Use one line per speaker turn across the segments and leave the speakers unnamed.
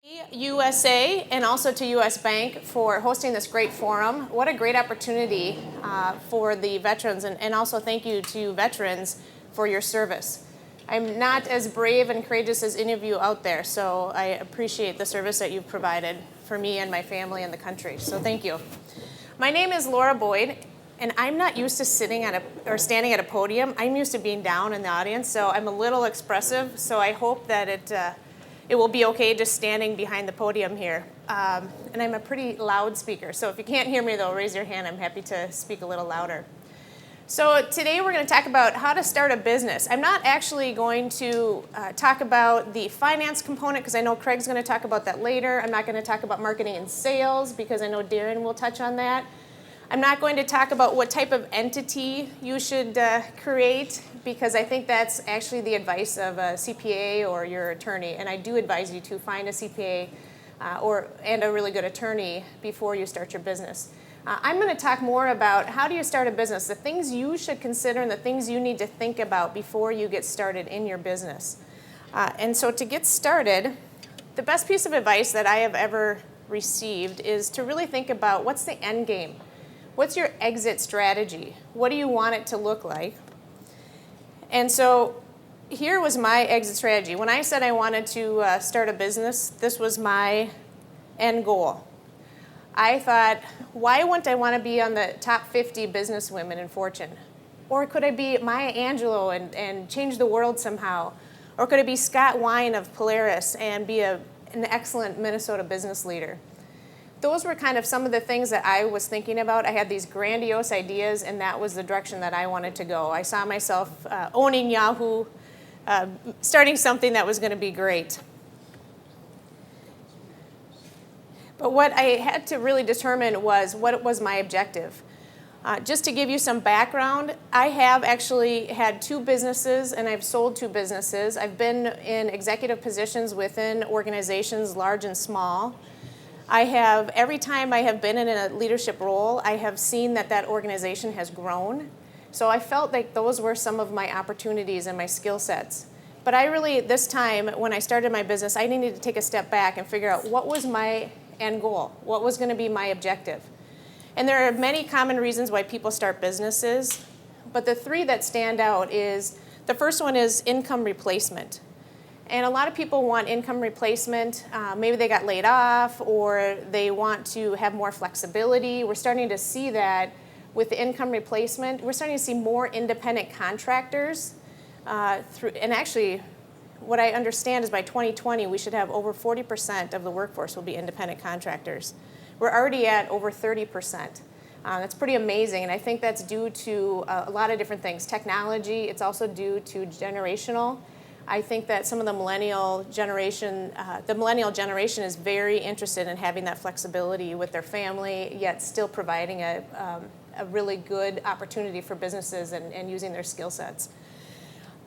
USA and also to US Bank for hosting this great forum. What a great opportunity for the veterans, and also thank you to veterans for your service. I'm not as brave and courageous as any of you out there, so I appreciate the service that you've provided for me and my family and the country, so thank you. My name is Laura Boyd, and I'm not used to standing at a podium. I'm used to being down in the audience, so I'm a little expressive, so I hope that it will be okay just standing behind the podium here. And I'm a pretty loud speaker, so if you can't hear me though, raise your hand. I'm happy to speak a little louder. So today we're going to talk about how to start a business. I'm not actually going to talk about the finance component because I know Craig's going to talk about that later. I'm not going to talk about marketing and sales because I know Darren will touch on that. I'm not going to talk about what type of entity you should create because I think that's actually the advice of a CPA or your attorney, and I do advise you to find a CPA and a really good attorney before you start your business. I'm going to talk more about how do you start a business, the things you should consider and the things you need to think about before you get started in your business. And so to get started, the best piece of advice that I have ever received is to really think about what's the end game. What's your exit strategy? What do you want it to look like? And so here was my exit strategy. When I said I wanted to start a business, this was my end goal. I thought, why wouldn't I want to be on the top 50 businesswomen in Fortune? Or could I be Maya Angelou and change the world somehow? Or could I be Scott Wine of Polaris and be an excellent Minnesota business leader? Those were kind of some of the things that I was thinking about. I had these grandiose ideas, and that was the direction that I wanted to go. I saw myself owning Yahoo, starting something that was going to be great. But what I had to really determine was what was my objective. Just to give you some background, I have actually had 2 businesses, and I've sold 2 businesses. I've been in executive positions within organizations large and small. Every time I have been in a leadership role, I have seen that organization has grown. So I felt like those were some of my opportunities and my skill sets. But I really, this time, when I started my business, I needed to take a step back and figure out what was my end goal, what was going to be my objective. And there are many common reasons why people start businesses, but the 3 that stand out is, the first one is income replacement. And a lot of people want income replacement. Maybe they got laid off or they want to have more flexibility. We're starting to see that with the income replacement. We're starting to see more independent contractors. And actually, what I understand is by 2020, we should have over 40% of the workforce will be independent contractors. We're already at over 30%. That's pretty amazing, and I think that's due to a lot of different things. Technology, it's also due to generational. I think that some of the millennial generation is very interested in having that flexibility with their family, yet still providing a really good opportunity for businesses and using their skill sets.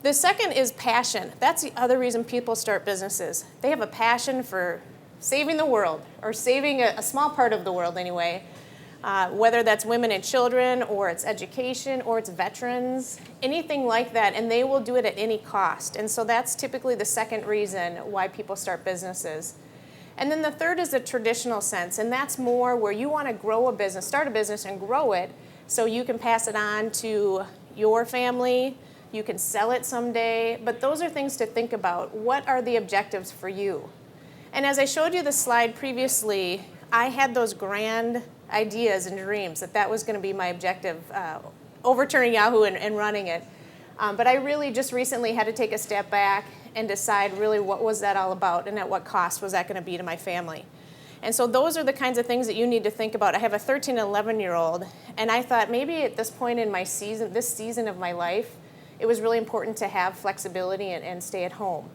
The second is passion. That's the other reason people start businesses. They have a passion for saving the world, or saving a small part of the world anyway, whether that's women and children, or it's education, or it's veterans, anything like that, and they will do it at any cost. And so that's typically the second reason why people start businesses. And then the third is the traditional sense, and that's more where you want to grow a business, start a business and grow it so you can pass it on to your family, you can sell it someday, but those are things to think about. What are the objectives for you? And as I showed you the slide previously, I had those grand ideas and dreams that was going to be my objective, overturning Yahoo and running it. But I really just recently had to take a step back and decide really what was that all about and at what cost was that going to be to my family. And so those are the kinds of things that you need to think about. I have a 13 and 11-year-old, and I thought maybe at this point in this season of my life, it was really important to have flexibility and stay at home.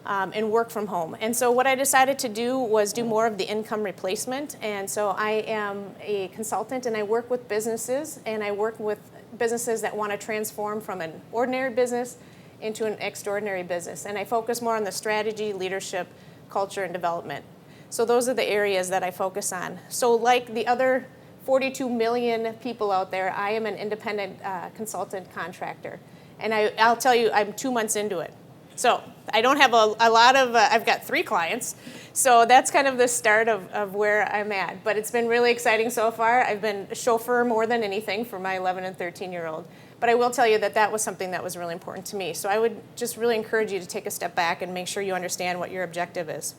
And work from home. And so what I decided to do was do more of the income replacement. And so I am a consultant, and I work with businesses, and I work with businesses that want to transform from an ordinary business into an extraordinary business. And I focus more on the strategy, leadership, culture, and development. So those are the areas that I focus on. So like the other 42 million people out there, I am an independent consultant contractor. And I'll tell you, I'm 2 months into it. So I don't have a lot of, I've got 3 clients. So that's kind of the start of where I'm at. But it's been really exciting so far. I've been a chauffeur more than anything for my 11 and 13-year-old. But I will tell you that that was something that was really important to me. So I would just really encourage you to take a step back and make sure you understand what your objective is.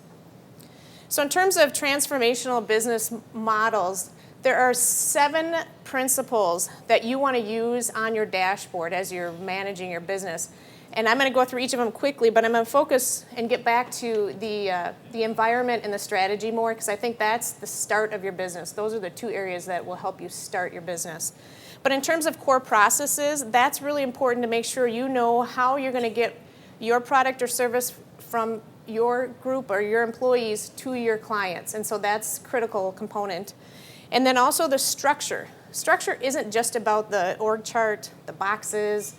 So in terms of transformational business models, there are 7 principles that you want to use on your dashboard as you're managing your business. And I'm going to go through each of them quickly, but I'm going to focus and get back to the environment and the strategy more, because I think that's the start of your business. Those are the 2 areas that will help you start your business. But in terms of core processes, that's really important to make sure you know how you're going to get your product or service from your group or your employees to your clients. And so that's a critical component. And then also the structure. Structure isn't just about the org chart, the boxes,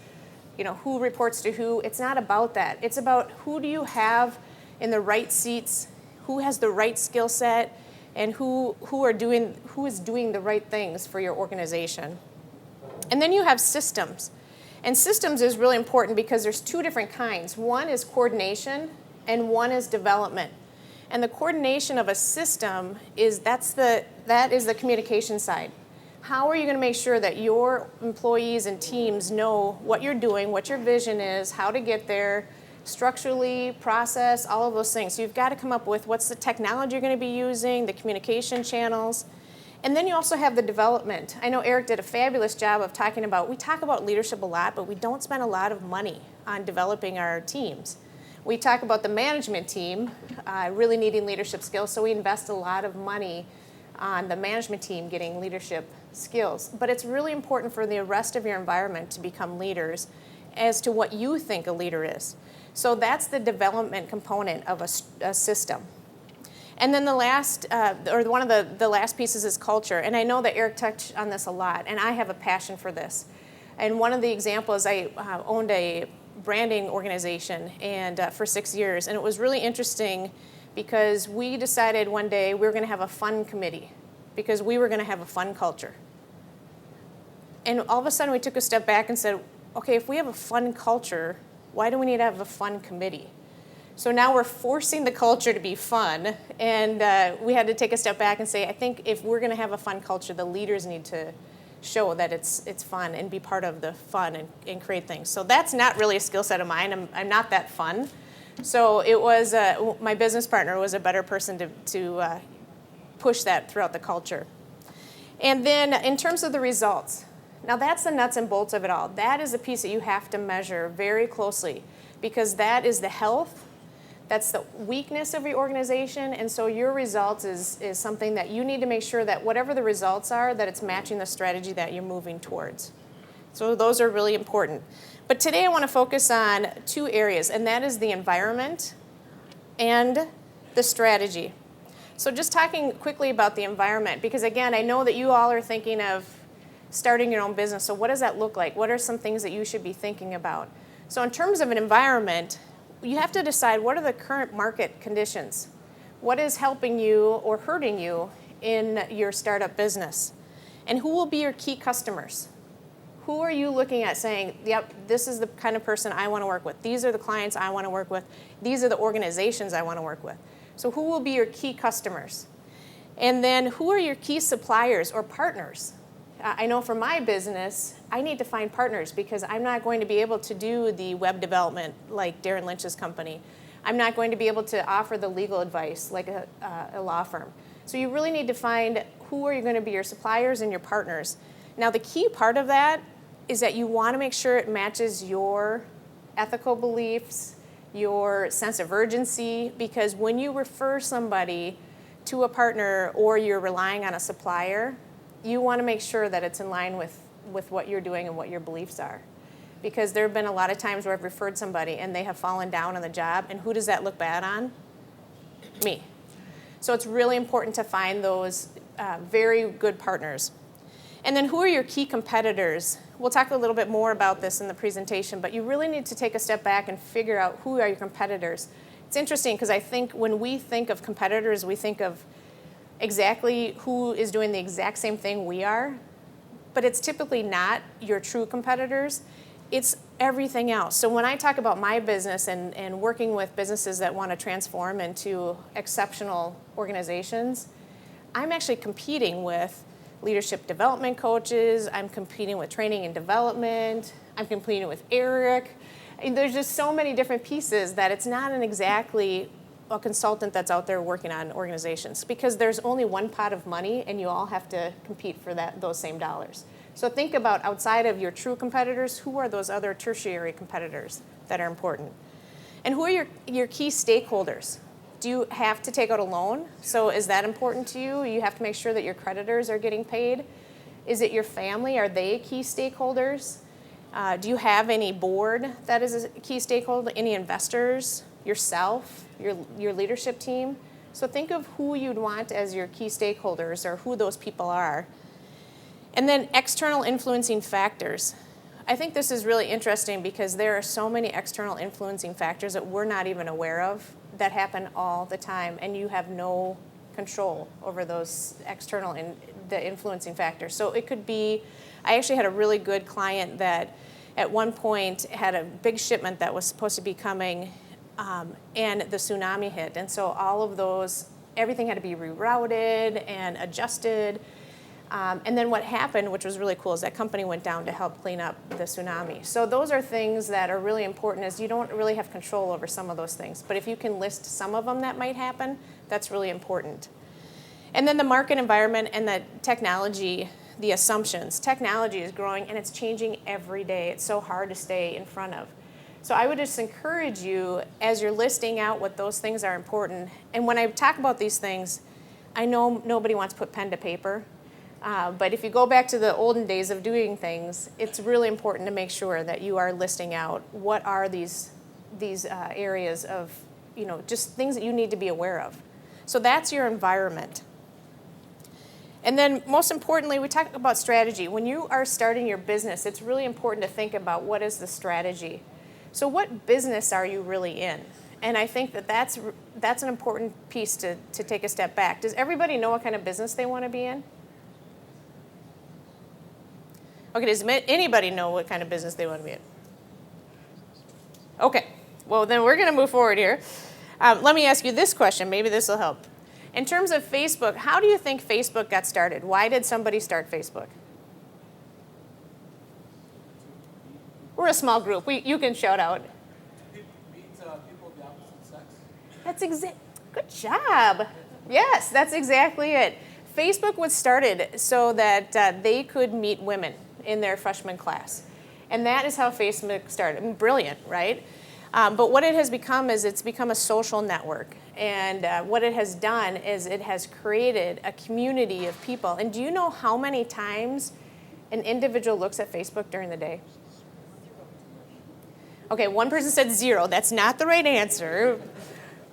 who reports to who. It's not about that. It's about who do you have in the right seats, who has the right skill set, and who is doing the right things for your organization. And then you have systems. And systems is really important because there's 2 different kinds. One is coordination and one is development. And the coordination of a system that is the communication side. How are you going to make sure that your employees and teams know what you're doing, what your vision is, how to get there, structurally, process, all of those things. So you've got to come up with what's the technology you're going to be using, the communication channels. And then you also have the development. I know Eric did a fabulous job of we talk about leadership a lot, but we don't spend a lot of money on developing our teams. We talk about the management team really needing leadership skills, so we invest a lot of money on the management team getting leadership skills. But it's really important for the rest of your environment to become leaders as to what you think a leader is. So that's the development component of a system. And then the last, one of the last pieces is culture. And I know that Eric touched on this a lot, and I have a passion for this. And one of the examples, I owned a branding organization and for 6 years, and it was really interesting because we decided one day we were going to have a fun committee because we were going to have a fun culture. And all of a sudden we took a step back and said, okay, if we have a fun culture, why do we need to have a fun committee? So now we're forcing the culture to be fun, and we had to take a step back and say, I think if we're going to have a fun culture, the leaders need to show that it's fun and be part of the fun and create things. So that's not really a skill set of mine. I'm not that fun. So it was my business partner was a better person to push that throughout the culture. And then in terms of the results, now that's the nuts and bolts of it all. That is the piece that you have to measure very closely because that is the health, that's the weakness of your organization, and so your results is something that you need to make sure that whatever the results are, that it's matching the strategy that you're moving towards. So those are really important. But today I want to focus on 2 areas, and that is the environment and the strategy. So just talking quickly about the environment, because again, I know that you all are thinking of starting your own business. So what does that look like? What are some things that you should be thinking about? So in terms of an environment, you have to decide what are the current market conditions. What is helping you or hurting you in your startup business? And who will be your key customers? Who are you looking at saying, yep, this is the kind of person I want to work with. These are the clients I want to work with. These are the organizations I want to work with. So who will be your key customers? And then who are your key suppliers or partners? I know for my business, I need to find partners because I'm not going to be able to do the web development like Darren Lynch's company. I'm not going to be able to offer the legal advice like a law firm. So you really need to find who are you going to be your suppliers and your partners. Now the key part of that is that you want to make sure it matches your ethical beliefs, your sense of urgency, because when you refer somebody to a partner or you're relying on a supplier, you want to make sure that it's in line with what you're doing and what your beliefs are. Because there have been a lot of times where I've referred somebody and they have fallen down on the job, and who does that look bad on? Me. So it's really important to find those very good partners. And then who are your key competitors? We'll talk a little bit more about this in the presentation, but you really need to take a step back and figure out who are your competitors. It's interesting because I think when we think of competitors, we think of exactly who is doing the exact same thing we are, but it's typically not your true competitors. It's everything else. So when I talk about my business and working with businesses that want to transform into exceptional organizations, I'm actually competing with leadership development coaches, I'm competing with training and development, I'm competing with Eric. And there's just so many different pieces that it's not exactly a consultant that's out there working on organizations, because there's only one pot of money and you all have to compete for those same dollars. So think about, outside of your true competitors, who are those other tertiary competitors that are important? And who are your key stakeholders? Do you have to take out a loan? So is that important to you? You have to make sure that your creditors are getting paid. Is it your family? Are they key stakeholders? Do you have any board that is a key stakeholder? Any investors? Yourself? Your leadership team? So think of who you'd want as your key stakeholders, or who those people are. And then external influencing factors. I think this is really interesting because there are so many external influencing factors that we're not even aware of that happen all the time, and you have no control over those external the influencing factors. So it could be, I actually had a really good client that at one point had a big shipment that was supposed to be coming, and the tsunami hit. And so all of those, everything had to be rerouted and adjusted. And then what happened, which was really cool, is that company went down to help clean up the tsunami. So those are things that are really important, is you don't really have control over some of those things. But if you can list some of them that might happen, that's really important. And then the market environment and the technology, the assumptions. Technology is growing and it's changing every day. It's so hard to stay in front of. So I would just encourage you, as you're listing out what those things are important, and when I talk about these things, I know nobody wants to put pen to paper. But if you go back to the olden days of doing things, it's really important to make sure that you are listing out what are these areas of, just things that you need to be aware of. So that's your environment. And then most importantly, we talk about strategy. When you are starting your business, it's really important to think about what is the strategy. So what business are you really in? And I think that's an important piece to take a step back. Does everybody know what kind of business they want to be in? Okay, does anybody know what kind of business they want to be in? Okay, well then we're going to move forward here. Let me ask you this question, maybe this will help. In terms of Facebook, how do you think Facebook got started? Why did somebody start Facebook? We're a small group, you can shout out.
Meet people of the opposite sex.
Good job. Yes, that's exactly it. Facebook was started so that they could meet women in their freshman class. And that is how Facebook started. I mean, brilliant, right? But what it has become is it's become a social network. And what it has done is it has created a community of people. And do you know how many times an individual looks at Facebook during the day? Okay, one person said 0. That's not the right answer.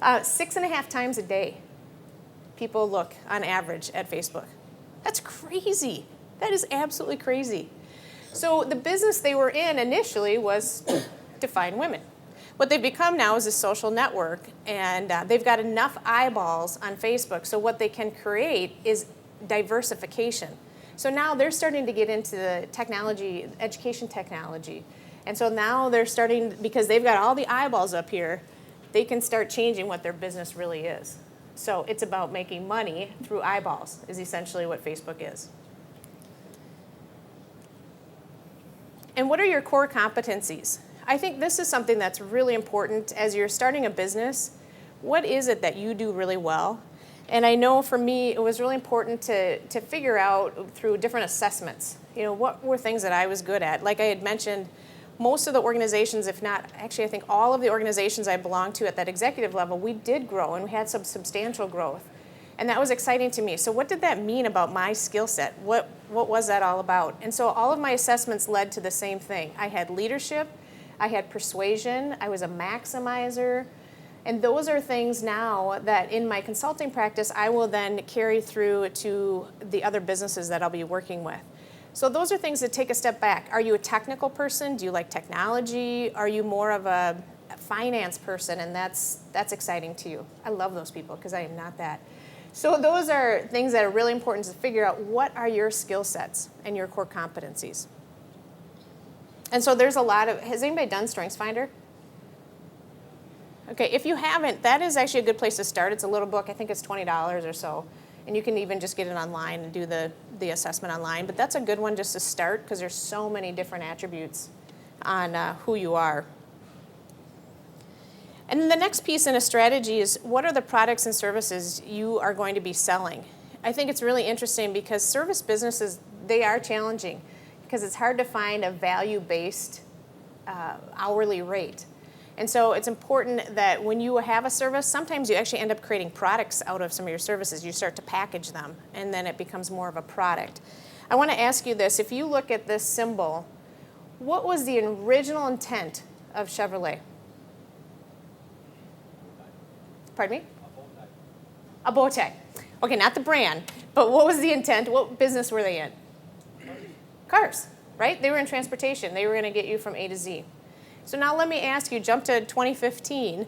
6.5 times a day, people look on average at Facebook. That's crazy. That is absolutely crazy. So the business they were in initially was to find women. What they've become now is a social network, and they've got enough eyeballs on Facebook, so what they can create is diversification. So now they're starting to get into the technology, education technology. And so now they're starting, because they've got all the eyeballs up here, they can start changing what their business really is. So it's about making money through eyeballs, is essentially what Facebook is. And what are your core competencies? I think this is something that's really important as you're starting a business. What is it that you do really well? And I know for me, it was really important to figure out through different assessments, what were things that I was good at? Like I had mentioned, most of the organizations, if not, actually I think all of the organizations I belonged to at that executive level, we did grow and we had some substantial growth. And that was exciting to me. So what did that mean about my skill set? What was that all about? And so all of my assessments led to the same thing. I had leadership, I had persuasion, I was a maximizer, and those are things now that in my consulting practice I will then carry through to the other businesses that I'll be working with. So those are things that take a step back. Are you a technical person? Do you like technology? Are you more of a finance person? And that's exciting to you. I love those people because I am not that. So those are things that are really important to figure out. What are your skill sets and your core competencies? And so there's a lot of, has anybody done StrengthsFinder? Okay, if you haven't, that is actually a good place to start. It's a little book, I think it's $20 or so. And you can even just get it online and do the assessment online. But that's a good one just to start because there's so many different attributes on who you are. And then the next piece in a strategy is what are the products and services you are going to be selling? I think it's really interesting because service businesses, they are challenging because it's hard to find a value-based hourly rate. And so it's important that when you have a service, sometimes you actually end up creating products out of some of your services. You start to package them, and then it becomes more of a product. I want to ask you this. If you look at this symbol, what was the original intent of Chevrolet? Pardon me? A bow tie. Okay, not the brand, but what was the intent? What business were they in? Cars, right? They were in transportation. They were going to get you from A to Z. So now let me ask you, jump to 2015,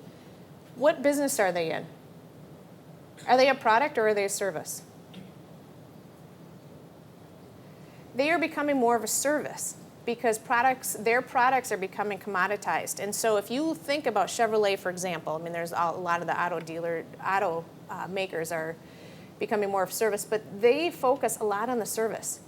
what business are they in? Are they a product or are they a service? They are becoming more of a service because their products are becoming commoditized. And so if you think about Chevrolet, for example, I mean, there's a lot of the auto makers are becoming more of service, but they focus a lot on the service.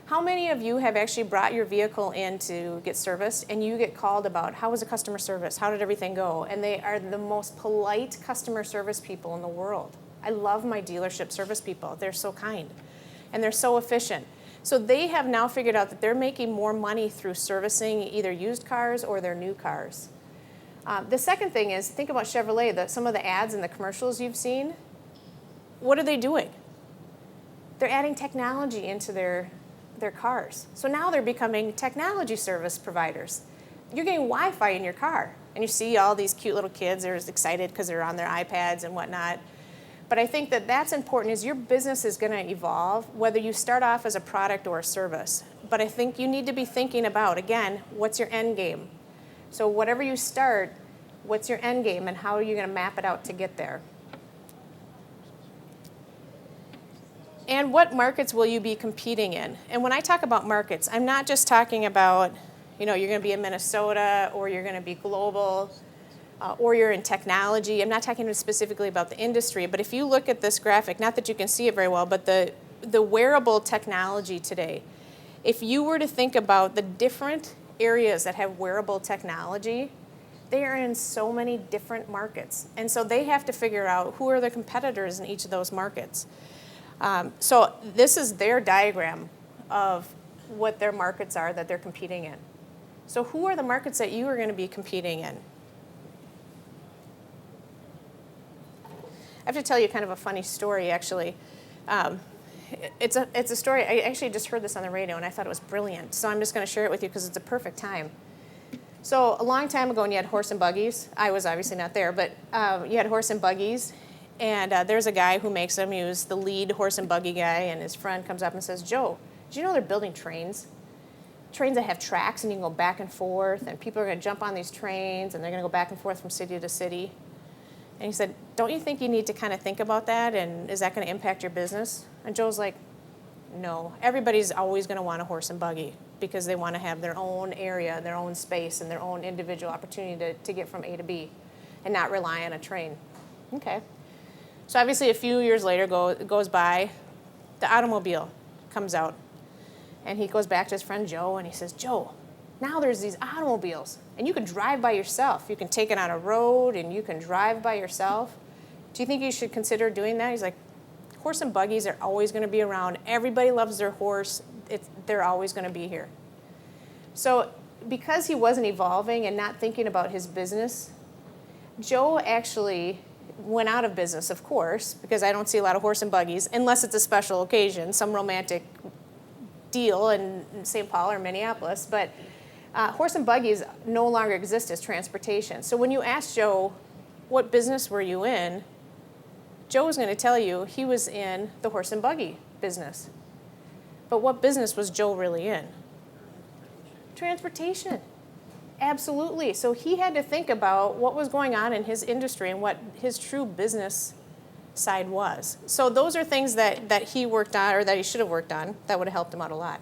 How many of you have actually brought your vehicle in to get serviced and you get called about how was the customer service? How did everything go? And they are the most polite customer service people in the world. I love my dealership service people. They're so kind and they're so efficient. So they have now figured out that they're making more money through servicing either used cars or their new cars. The second thing is, think about Chevrolet, some of the ads and the commercials you've seen. What are they doing? They're adding technology into their cars. So now they're becoming technology service providers. You're getting Wi-Fi in your car, and you see all these cute little kids. They're excited because they're on their iPads and whatnot. But I think that that's important is your business is going to evolve, whether you start off as a product or a service. But I think you need to be thinking about, again, what's your end game? So whatever you start, what's your end game and how are you going to map it out to get there? And what markets will you be competing in? And when I talk about markets, I'm not just talking about, you're going to be in Minnesota or you're going to be global or you're in technology. I'm not talking specifically about the industry, but if you look at this graphic, not that you can see it very well, but the wearable technology today, if you were to think about the different areas that have wearable technology, they are in so many different markets. And so they have to figure out who are the competitors in each of those markets. So this is their diagram of what their markets are that they're competing in. So who are the markets that you are going to be competing in? I have to tell you kind of a funny story, actually. It's a story, I actually just heard this on the radio, and I thought it was brilliant. So I'm just going to share it with you because it's a perfect time. So a long time ago when you had horse and buggies, I was obviously not there, but you had horse and buggies. And there's a guy who makes them. He was the lead horse and buggy guy, and his friend comes up and says, Joe, did you know they're building trains? Trains that have tracks, and you can go back and forth, and people are going to jump on these trains, and they're going to go back and forth from city to city. And he said, don't you think you need to kind of think about that, and is that going to impact your business? And Joe's like, no. Everybody's always going to want a horse and buggy because they want to have their own area, their own space, and their own individual opportunity to get from A to B and not rely on a train. Okay. So obviously a few years later goes by, the automobile comes out. And he goes back to his friend Joe and he says, Joe, now there's these automobiles and you can drive by yourself. You can take it on a road and you can drive by yourself. Do you think you should consider doing that? He's like, horse and buggies are always going to be around. Everybody loves their horse. They're always going to be here. So because he wasn't evolving and not thinking about his business, Joe actually went out of business, of course, because I don't see a lot of horse and buggies, unless it's a special occasion, some romantic deal in St. Paul or Minneapolis. But horse and buggies no longer exist as transportation. So when you ask Joe, what business were you in? Joe was going to tell you he was in the horse and buggy business. But what business was Joe really in? Transportation. Absolutely. So he had to think about what was going on in his industry and what his true business side was. So those are things that he worked on, or that he should have worked on, that would have helped him out a lot.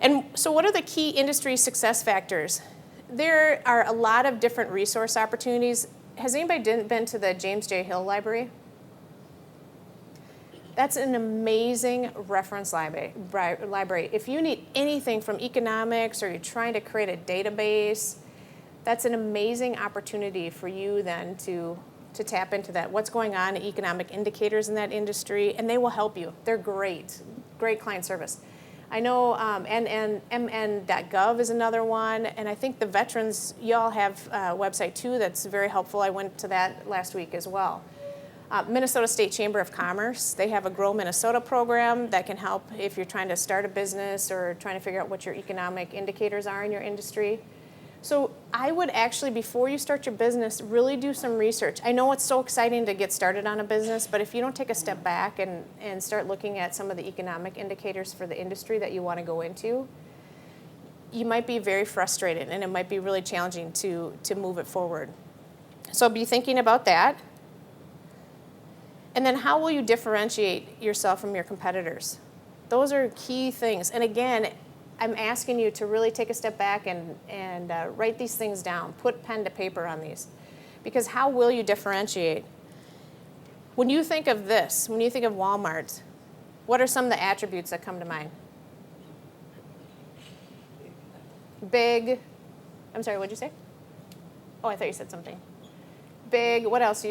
And so what are the key industry success factors? There are a lot of different resource opportunities. Has anybody been to the James J. Hill Library? That's an amazing reference library. If you need anything from economics or you're trying to create a database, that's an amazing opportunity for you then to tap into that. What's going on, economic indicators in that industry, and they will help you. They're great client service. I know mn.gov is another one, and I think the veterans, y'all have a website too that's very helpful. I went to that last week as well. Minnesota State Chamber of Commerce, they have a Grow Minnesota program that can help if you're trying to start a business or trying to figure out what your economic indicators are in your industry. So I would actually, before you start your business, really do some research. I know it's so exciting to get started on a business, but if you don't take a step back and start looking at some of the economic indicators for the industry that you want to go into, you might be very frustrated and it might be really challenging to move it forward. So be thinking about that. And then how will you differentiate yourself from your competitors? Those are key things. And again, I'm asking you to really take a step back and write these things down. Put pen to paper on these. Because how will you differentiate? When you think of this, when you think of Walmart, what are some of the attributes that come to mind? Big. I'm sorry, what'd you say? Oh, I thought you said something. Big. What else?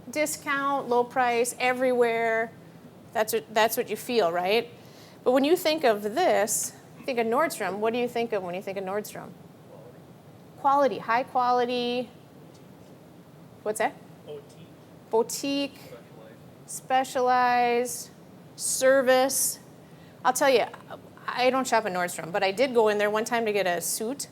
Discount, low price, everywhere. That's what you feel, right? But when you think of this, think of Nordstrom. What do you think of when you think of Nordstrom? Quality, high quality. What's that? Boutique. Specialized. Service. I'll tell you, I don't shop at Nordstrom, but I did go in there one time to get a suit,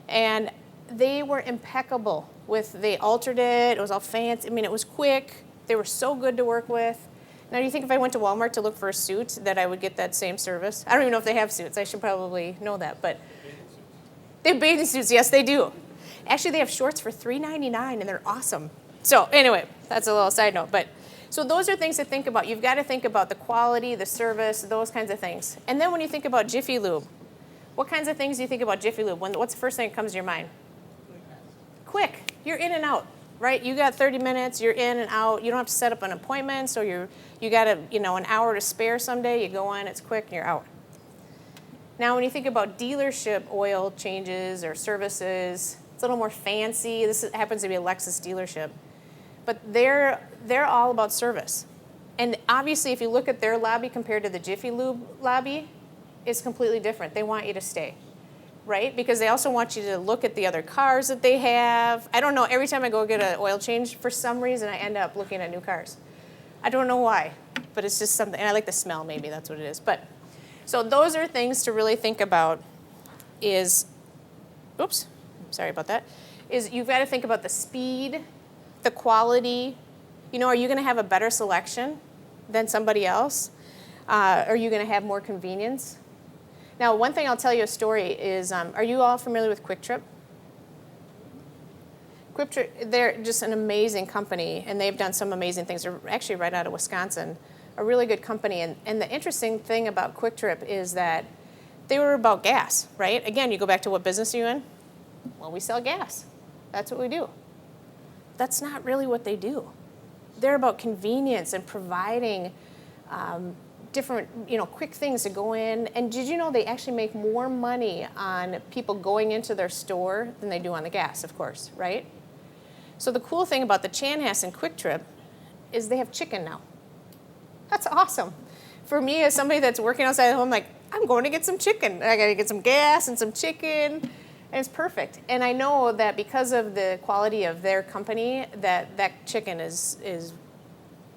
and they were impeccable. They altered it. It was all fancy. I mean, it was quick. They were so good to work with. Now, do you think if I went to Walmart to look for a suit that I would get that same service? I don't even know if they have suits. I should probably know that, but they have bathing suits. Yes, they do. Actually, they have shorts for $3.99, and they're awesome. So anyway, that's a little side note. But so those are things to think about. You've got to think about the quality, the service, those kinds of things. And then when you think about Jiffy Lube, what kinds of things do you think about Jiffy Lube? What's the first thing that comes to your mind? Quick. You're in and out, right? You got 30 minutes, you're in and out. You don't have to set up an appointment, so you got an hour to spare someday. You go in, it's quick, and you're out. Now, when you think about dealership oil changes or services, it's a little more fancy. This happens to be a Lexus dealership. But they're all about service. And obviously, if you look at their lobby compared to the Jiffy Lube lobby, it's completely different. They want you to stay. Right? Because they also want you to look at the other cars that they have. I don't know, every time I go get an oil change, for some reason I end up looking at new cars. I don't know why, but it's just something, and I like the smell, maybe that's what it is. But so those are things to really think about is, oops, sorry about that, is you've got to think about the speed, the quality. Are you going to have a better selection than somebody else? Are you going to have more convenience? Now, one thing I'll tell you a story is, are you all familiar with Quick Trip? Quick Trip, they're just an amazing company, and they've done some amazing things. They're actually right out of Wisconsin, a really good company. And the interesting thing about Quick Trip is that they were about gas, right? Again, you go back to what business are you in? Well, we sell gas. That's what we do. That's not really what they do. They're about convenience and providing different, quick things to go in. And did you know they actually make more money on people going into their store than they do on the gas, of course, right? So the cool thing about the Chanhassen Quick Trip is they have chicken now. That's awesome. For me, as somebody that's working outside the home, like, I'm going to get some chicken. I got to get some gas and some chicken, and it's perfect. And I know that because of the quality of their company, that chicken is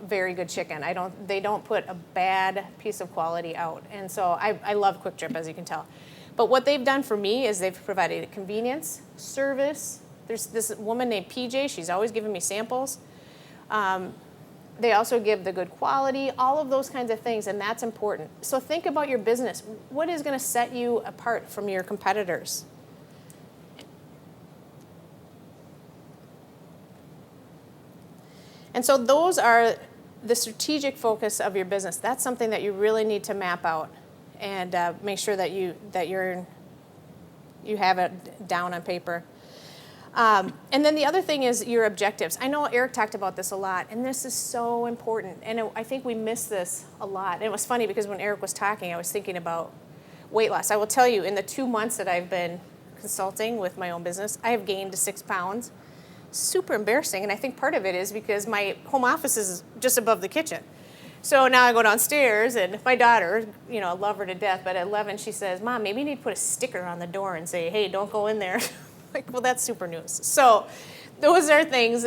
very good chicken. They don't put a bad piece of quality out. And so I love Quick Trip, as you can tell. But what they've done for me is they've provided convenience, service. There's this woman named PJ. She's always giving me samples. They also give the good quality, all of those kinds of things, and that's important. So think about your business. What is going to set you apart from your competitors? And so those are the strategic focus of your business. That's something that you really need to map out and make sure that you have it down on paper. And then the other thing is your objectives. I know Eric talked about this a lot, and this is so important. And I think we miss this a lot. And it was funny because when Eric was talking, I was thinking about weight loss. I will tell you, in the 2 months that I've been consulting with my own business, I have gained 6 pounds. Super embarrassing, and I think part of it is because my home office is just above the kitchen. So now I go downstairs, and my daughter, I love her to death, but at 11 she says, "Mom, maybe you need to put a sticker on the door and say, hey, don't go in there." Like, well, that's super news. So those are things,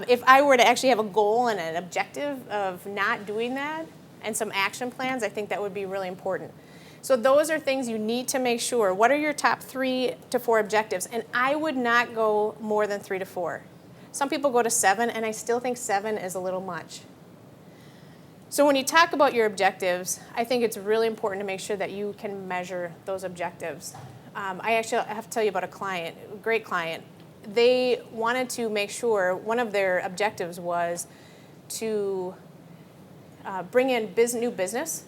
if I were to actually have a goal and an objective of not doing that and some action plans, I think that would be really important. So those are things you need to make sure. What are your top 3 to 4 objectives? And I would not go more than 3 to 4. Some people go to 7, and I still think 7 is a little much. So when you talk about your objectives, I think it's really important to make sure that you can measure those objectives. I have to tell you about a client, a great client. They wanted to make sure one of their objectives was to bring in new business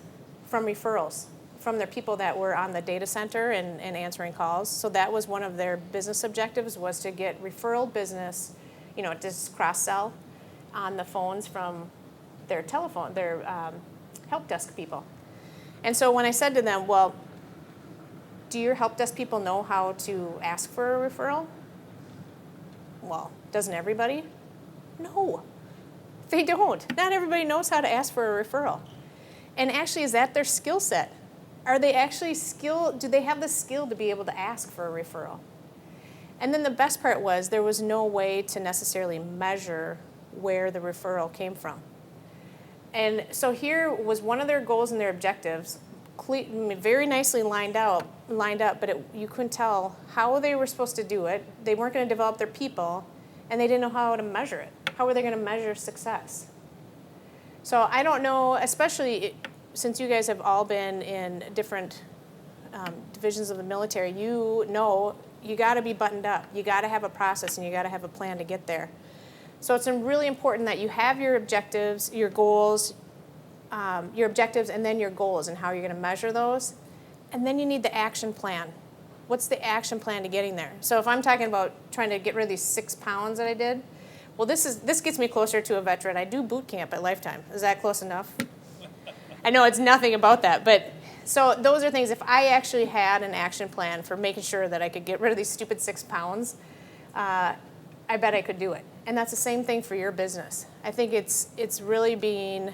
from referrals from their people that were on the data center and answering calls. So that was one of their business objectives, was to get referral business, just cross-sell on the phones from their help desk people. And so when I said to them, well, do your help desk people know how to ask for a referral? Well, doesn't everybody? No, they don't. Not everybody knows how to ask for a referral. And actually, is that their skill set? Are they actually skilled? Do they have the skill to be able to ask for a referral? And then the best part was there was no way to necessarily measure where the referral came from. And so here was one of their goals and their objectives, very nicely lined up, but you couldn't tell how they were supposed to do it. They weren't going to develop their people, and they didn't know how to measure it. How were they going to measure success? So I don't know, especially since you guys have all been in different divisions of the military, you know you got to be buttoned up. You got to have a process, and you got to have a plan to get there. So it's really important that you have your objectives, your goals, your objectives, and then your goals and how you're going to measure those. And then you need the action plan. What's the action plan to getting there? So if I'm talking about trying to get rid of these 6 pounds that I did, well, this gets me closer to a veteran. I do boot camp at Lifetime. Is that close enough? I know it's nothing about that, but so those are things. If I actually had an action plan for making sure that I could get rid of these stupid 6 pounds, I bet I could do it. And that's the same thing for your business. I think it's really being,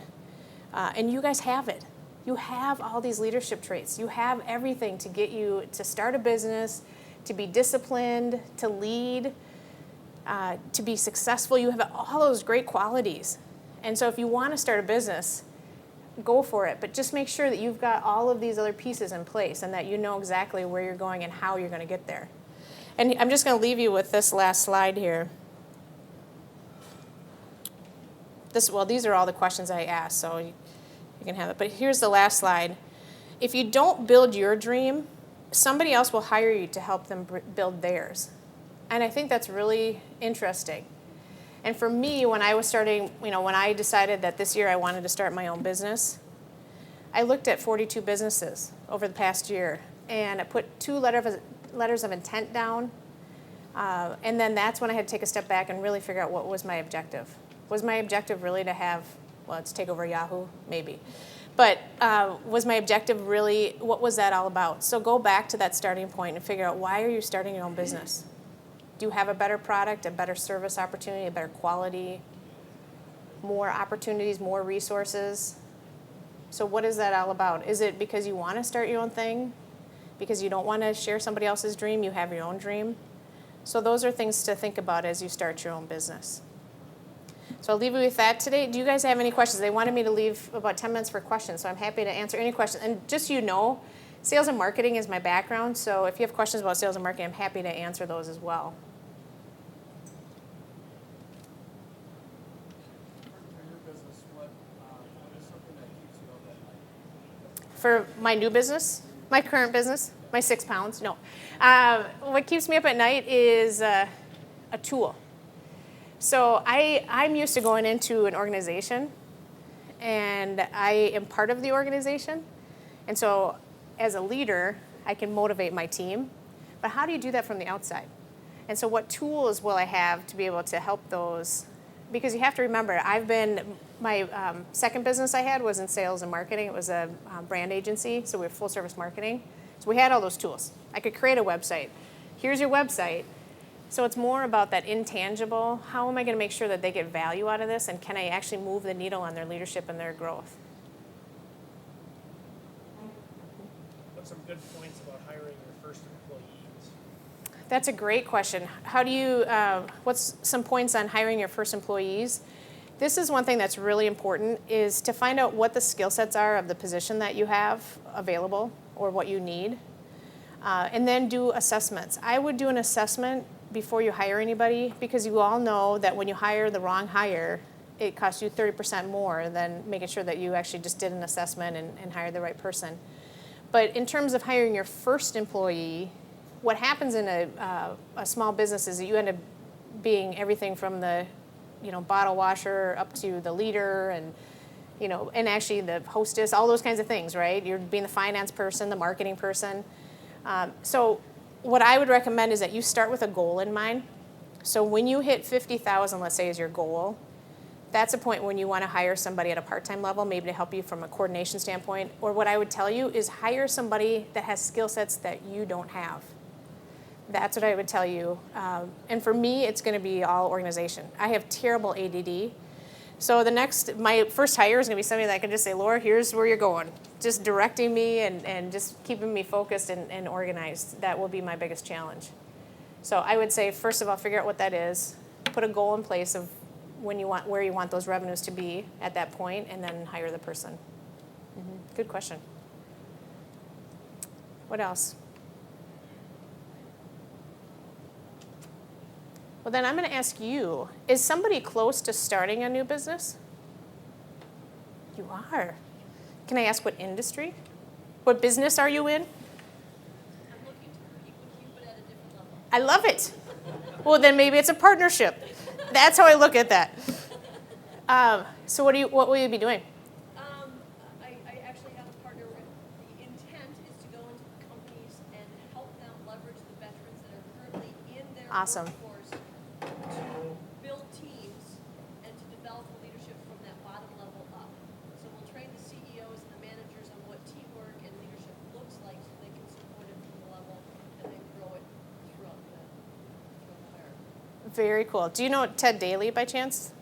and you guys have it. You have all these leadership traits. You have everything to get you to start a business, to be disciplined, to lead, to be successful. You have all those great qualities. And so if you want to start a business, go for it. But just make sure that you've got all of these other pieces in place and that you know exactly where you're going and how you're going to get there. And I'm just going to leave you with this last slide here. These are all the questions I asked, so you can have it. But here's the last slide. If you don't build your dream, somebody else will hire you to help them build theirs. And I think that's really interesting. And for me, when I was starting, when I decided that this year I wanted to start my own business, I looked at 42 businesses over the past year, and I put 2 letters of intent down, and then that's when I had to take a step back and really figure out what was my objective. Was my objective really to have, let's take over Yahoo? Maybe. But was my objective really, what was that all about? So go back to that starting point and figure out, why are you starting your own business? Do you have a better product, a better service opportunity, a better quality, more opportunities, more resources? So what is that all about? Is it because you want to start your own thing? Because you don't want to share somebody else's dream, you have your own dream? So those are things to think about as you start your own business. So I'll leave you with that today. Do you guys have any questions? They wanted me to leave about 10 minutes for questions, so I'm happy to answer any questions. And just so you know, sales and marketing is my background, so if you have questions about sales and marketing, I'm happy to answer those as well.
For your business, what is something that keeps you up at night?
For my new business, my current business, my 6 pounds, no. What keeps me up at night is a tool. So I'm used to going into an organization, and I am part of the organization. And so as a leader, I can motivate my team. But how do you do that from the outside? And so what tools will I have to be able to help those? Because you have to remember, my second business I had was in sales and marketing. It was a brand agency, so we were full service marketing. So we had all those tools. I could create a website. Here's your website. So it's more about that intangible. How am I going to make sure that they get value out of this, and can I actually move the needle on their leadership and their growth?
What's some good points about hiring your first employees?
That's a great question. What's some points on hiring your first employees? This is one thing that's really important, is to find out what the skill sets are of the position that you have available or what you need. And then do assessments. I would do an assessment before you hire anybody, because you all know that when you hire the wrong hire, it costs you 30% more than making sure that you actually just did an assessment and hired the right person. But in terms of hiring your first employee, what happens in a small business is that you end up being everything from the bottle washer up to the leader and actually the hostess, all those kinds of things, right? You're being the finance person, the marketing person. So what I would recommend is that you start with a goal in mind. So when you hit 50,000, let's say, is your goal, that's a point when you want to hire somebody at a part-time level, maybe to help you from a coordination standpoint. Or what I would tell you is hire somebody that has skill sets that you don't have. That's what I would tell you. And for me, it's going to be all organization. I have terrible ADD. So my first hire is going to be somebody that I can just say, Laura, here's where you're going. Just directing me and just keeping me focused and organized. That will be my biggest challenge. So I would say, first of all, figure out what that is. Put a goal in place of where you want those revenues to be at that point, and then hire the person. Mm-hmm. Good question. What else? Well, then I'm going to ask you, is somebody close to starting a new business? You are. Can I ask what industry? What business are you in?
I'm looking to compete with you, but at a different level.
I love it. Well, then maybe it's a partnership. That's how I look at that. So what will you be doing?
I actually have a partner where the intent is to go into companies and help them leverage the veterans that are currently in their
Awesome.
workforce to build teams and to develop the leadership from that bottom level up. So we'll train the CEOs and the managers on what teamwork and leadership looks like so they can support it from the level and then grow it throughout the hierarchy.
Very cool. Do you know Ted Daly by chance?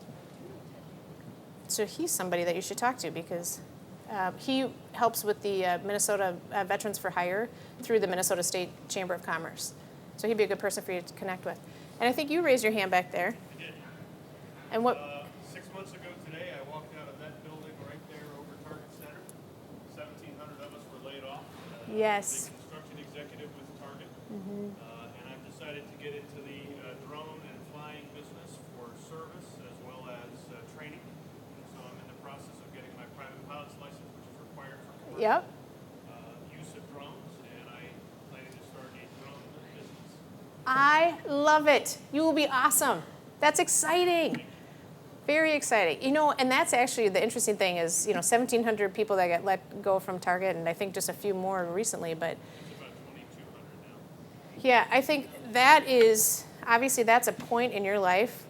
So he's somebody that you should talk to, because he helps with the Minnesota Veterans for Hire through the Minnesota State Chamber of Commerce. So he'd be a good person for you to connect with. And I think you raised your hand back there.
I did.
And what?
6 months ago today, I walked out of that building right there over Target Center. 1,700 of us were laid off.
Yes.
A construction executive with Target.
Mm-hmm.
And I've decided to get into the drone and flying business for service as well as training. So I'm in the process of getting my private pilot's license, which is required for commercial
Yep.
use of drones, and I plan to start a drone business.
I love it. You will be awesome. That's exciting. Very exciting. And that's actually the interesting thing is, 1,700 people that got let go from Target, and I think just a few more recently, but
It's about 2,200 now.
yeah, I think obviously that's a point in your life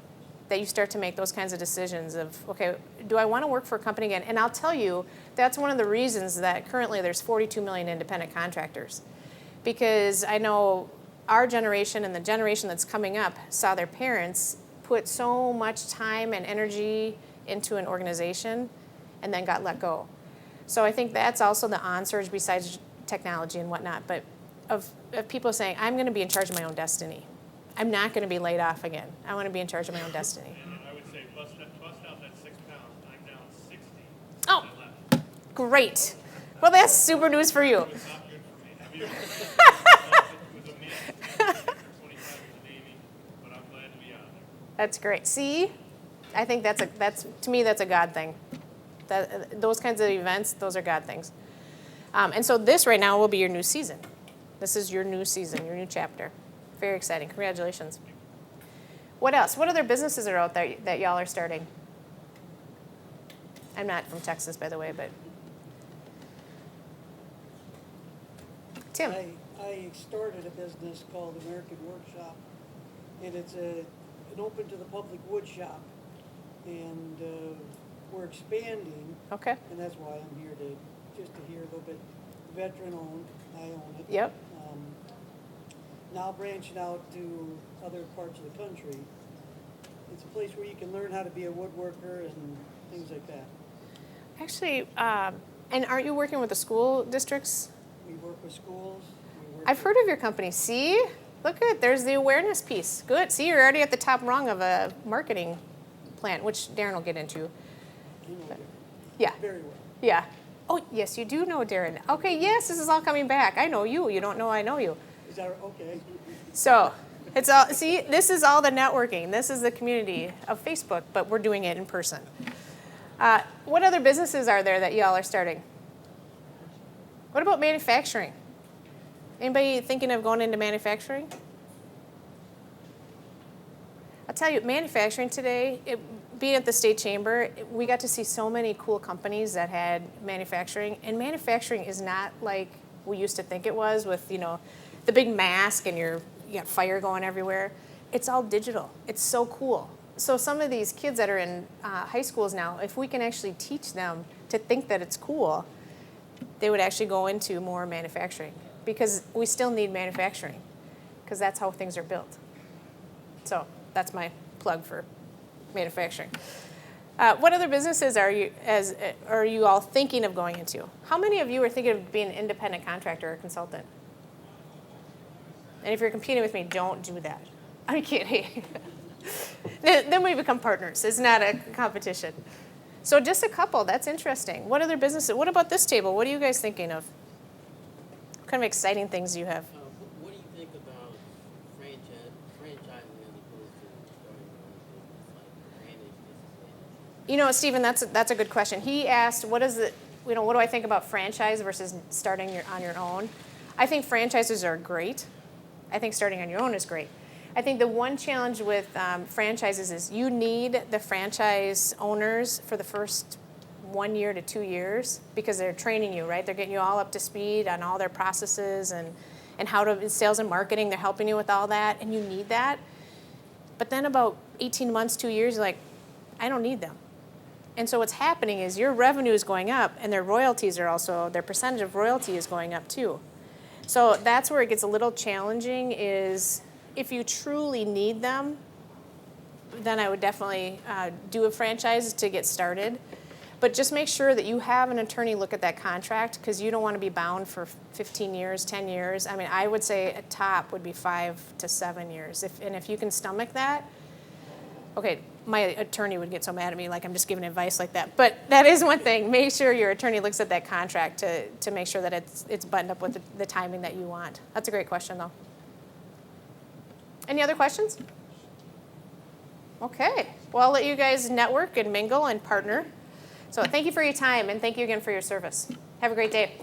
that you start to make those kinds of decisions of, okay, do I want to work for a company again? And I'll tell you, that's one of the reasons that currently there's 42 million independent contractors. Because I know our generation and the generation that's coming up saw their parents put so much time and energy into an organization and then got let go. So I think that's also the on-surge besides technology and whatnot, but of people saying, I'm going to be in charge of my own destiny. I'm not going to be laid off again. I want to be in charge of my own destiny.
And I would say bust out that 6 pounds. I'm down 60.
Oh,
I left.
great. Well, that's super news for you.
It was not good for me. Have you? It was a man after 25 in the Navy, but I'm glad to be out of there.
That's great. See, I think to me that's a God thing. Those kinds of events, those are God things. And so this right now will be your new season. This is your new season, your new chapter. Very exciting. Congratulations. What else? What other businesses are out there that y'all are starting? I'm not from Texas, by the way, but Tim.
I started a business called American Workshop, and it's an open to the public wood shop, and we're expanding,
Okay.
and that's why I'm here just to hear a little bit. Veteran owned, I own it.
Yep.
Now branching out to other parts of the country. It's a place where you can learn how to be a woodworker and things like that.
Actually, and aren't you working with the school districts?
We work with schools.
I've heard of your company. See? Look good. There's the awareness piece. Good. See, you're already at the top rung of a marketing plan, which Darren will get into.
You know,
Yeah.
very well.
Yeah. Oh, yes, you do know Darren. Okay, yes, this is all coming back. I know you. You don't know I know you.
Is that okay?
So, it's all, see, this is all the networking. This is the community of Facebook, but we're doing it in person. What other businesses are there that y'all are starting? What about manufacturing? Anybody thinking of going into manufacturing? I'll tell you, manufacturing today, being at the state chamber, we got to see so many cool companies that had manufacturing, and manufacturing is not like we used to think it was with, you know, the big mask and you got fire going everywhere. It's all digital. It's so cool. So some of these kids that are in high schools now, if we can actually teach them to think that it's cool, they would actually go into more manufacturing, because we still need manufacturing, because that's how things are built. So that's my plug for manufacturing. What other businesses are you all thinking of going into? How many of you are thinking of being an independent contractor or consultant? And if you're competing with me, don't do that. I'm kidding. Then we become partners. It's not a competition. So just a couple. That's interesting. What other businesses? What about this table? What are you guys thinking of? What kind of exciting things do you have?
What do you think about franchising as opposed to starting your own business, like advantage, disadvantage?
You know, Stephen, that's a good question. He asked, what do I think about franchise versus starting on your own? I think franchises are great. I think starting on your own is great. I think the one challenge with franchises is you need the franchise owners for the first 1 year to 2 years, because they're training you, right? They're getting you all up to speed on all their processes and how to, sales and marketing, they're helping you with all that, and you need that. But then about 18 months, 2 years, you're like, I don't need them. And so what's happening is your revenue is going up, and their royalties are also, their percentage of royalty is going up too. So that's where it gets a little challenging, is if you truly need them, then I would definitely do a franchise to get started. But just make sure that you have an attorney look at that contract, because you don't want to be bound for 15 years, 10 years. I mean, I would say a top would be 5 to 7 years. If you can stomach that, okay, my attorney would get so mad at me, like I'm just giving advice like that. But that is one thing. Make sure your attorney looks at that contract to make sure that it's buttoned up with the timing that you want. That's a great question, though. Any other questions? Okay. Well, I'll let you guys network and mingle and partner. So thank you for your time, and thank you again for your service. Have a great day.